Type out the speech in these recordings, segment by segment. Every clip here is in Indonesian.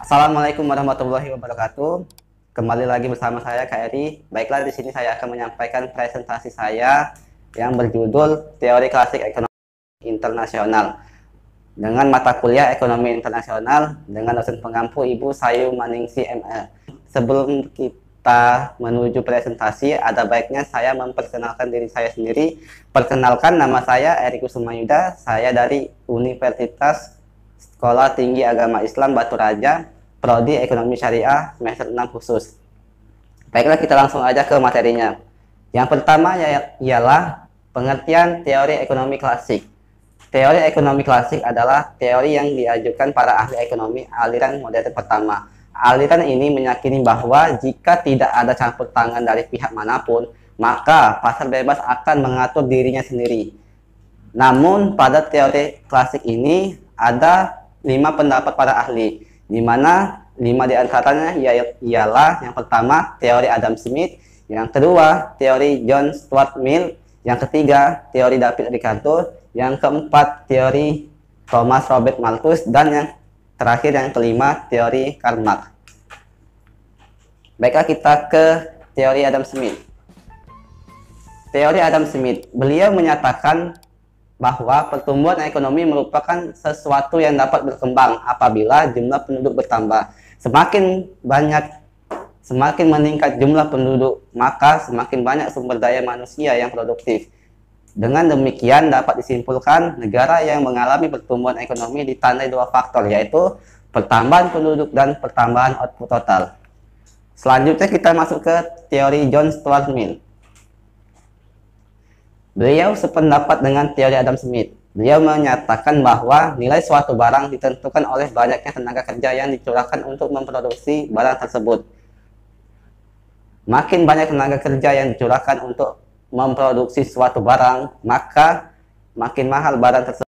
Assalamualaikum warahmatullahi wabarakatuh. Kembali lagi bersama saya Kak Eri. Baiklah, di sini saya akan menyampaikan presentasi saya yang berjudul Teori Klasik Ekonomi Internasional dengan mata kuliah Ekonomi Internasional dengan dosen pengampu Ibu Sayu Maningsi ML. Sebelum kita menuju presentasi, ada baiknya saya memperkenalkan diri saya sendiri. Perkenalkan, nama saya Eri Kusumayuda. Saya dari Universitas Sekolah Tinggi Agama Islam Batu Raja, Prodi Ekonomi Syariah, semester 6 khusus. Baiklah, kita langsung aja ke materinya. Yang pertama ialah pengertian teori ekonomi klasik. Teori ekonomi klasik adalah teori yang diajukan para ahli ekonomi aliran modern pertama. Aliran ini meyakini bahwa jika tidak ada campur tangan dari pihak manapun, maka pasar bebas akan mengatur dirinya sendiri. Namun pada teori klasik ini ada 5 pendapat para ahli, di mana 5 diantaranya ialah yang pertama teori Adam Smith, yang kedua teori John Stuart Mill, yang ketiga teori David Ricardo, yang keempat teori Thomas Robert Malthus, dan yang terakhir yang kelima teori Karl Marx. Baiklah, kita ke teori Adam Smith. Teori Adam Smith, beliau menyatakan bahwa pertumbuhan ekonomi merupakan sesuatu yang dapat berkembang apabila jumlah penduduk bertambah. Semakin meningkat jumlah penduduk, maka semakin banyak sumber daya manusia yang produktif. Dengan demikian dapat disimpulkan negara yang mengalami pertumbuhan ekonomi ditandai 2 faktor, yaitu pertambahan penduduk dan pertambahan output total. Selanjutnya kita masuk ke teori John Stuart Mill. Beliau sependapat dengan teori Adam Smith. Beliau menyatakan bahwa nilai suatu barang ditentukan oleh banyaknya tenaga kerja yang dicurahkan untuk memproduksi barang tersebut. Makin banyak tenaga kerja yang dicurahkan untuk memproduksi suatu barang, maka makin mahal barang tersebut.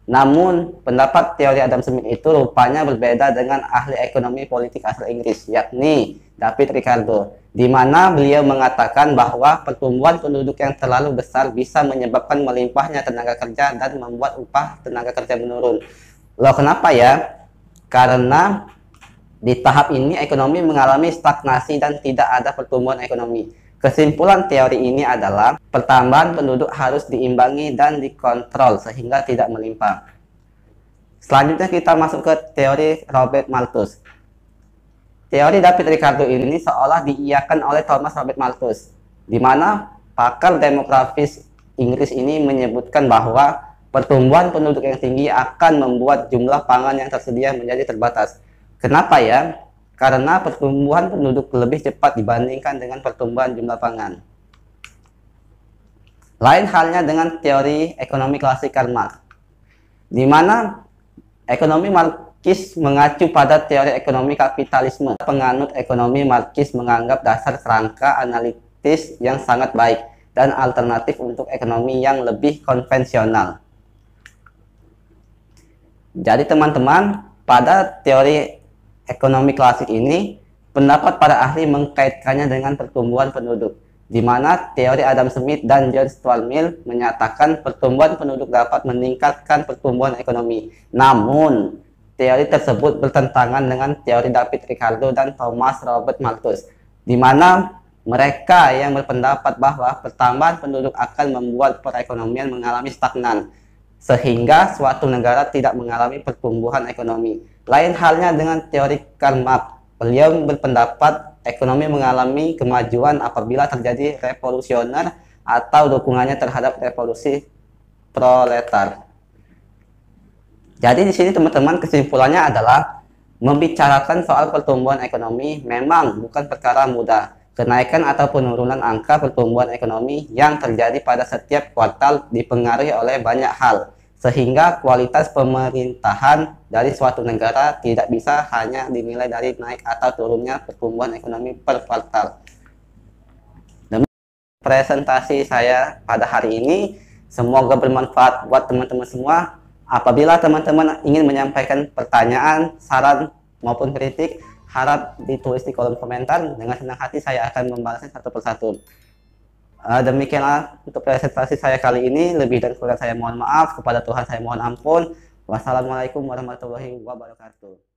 Namun, pendapat teori Adam Smith itu rupanya berbeda dengan ahli ekonomi politik asal Inggris, yakni David Ricardo, di mana beliau mengatakan bahwa pertumbuhan penduduk yang terlalu besar bisa menyebabkan melimpahnya tenaga kerja dan membuat upah tenaga kerja menurun. Loh, kenapa ya? Karena di tahap ini ekonomi mengalami stagnasi dan tidak ada pertumbuhan ekonomi. Kesimpulan teori ini adalah pertambahan penduduk harus diimbangi dan dikontrol sehingga tidak melimpah. Selanjutnya kita masuk ke teori Robert Malthus. Teori David Ricardo ini seolah diiyakan oleh Thomas Robert Malthus, di mana pakar demografis Inggris ini menyebutkan bahwa pertumbuhan penduduk yang tinggi akan membuat jumlah pangan yang tersedia menjadi terbatas. Kenapa ya? Karena pertumbuhan penduduk lebih cepat dibandingkan dengan pertumbuhan jumlah pangan. Lain halnya dengan teori ekonomi klasik Karl Marx, di mana ekonomi Marxis mengacu pada teori ekonomi kapitalisme. Penganut ekonomi Marxis menganggap dasar kerangka analitis yang sangat baik dan alternatif untuk ekonomi yang lebih konvensional. Jadi teman-teman, pada teori ekonomi klasik ini, pendapat para ahli mengkaitkannya dengan pertumbuhan penduduk, di mana teori Adam Smith dan John Stuart Mill menyatakan pertumbuhan penduduk dapat meningkatkan pertumbuhan ekonomi. Namun, teori tersebut bertentangan dengan teori David Ricardo dan Thomas Robert Malthus, di mana mereka yang berpendapat bahwa pertambahan penduduk akan membuat perekonomian mengalami stagnan, sehingga suatu negara tidak mengalami pertumbuhan ekonomi. Lain halnya dengan teori Karl Marx. Beliau berpendapat ekonomi mengalami kemajuan apabila terjadi revolusioner atau dukungannya terhadap revolusi proletar. Jadi di sini teman-teman, kesimpulannya adalah membicarakan soal pertumbuhan ekonomi memang bukan perkara mudah. Kenaikan atau penurunan angka pertumbuhan ekonomi yang terjadi pada setiap kuartal dipengaruhi oleh banyak hal, sehingga kualitas pemerintahan dari suatu negara tidak bisa hanya dinilai dari naik atau turunnya pertumbuhan ekonomi per kuartal. Demikian presentasi saya pada hari ini, semoga bermanfaat buat teman-teman semua. Apabila teman-teman ingin menyampaikan pertanyaan, saran maupun kritik, harap ditulis di kolom komentar. Dengan senang hati saya akan membalasnya satu persatu. Demikianlah untuk presentasi saya kali ini. Lebih dan kurang saya mohon maaf. Kepada Tuhan saya mohon ampun. Wassalamualaikum warahmatullahi wabarakatuh.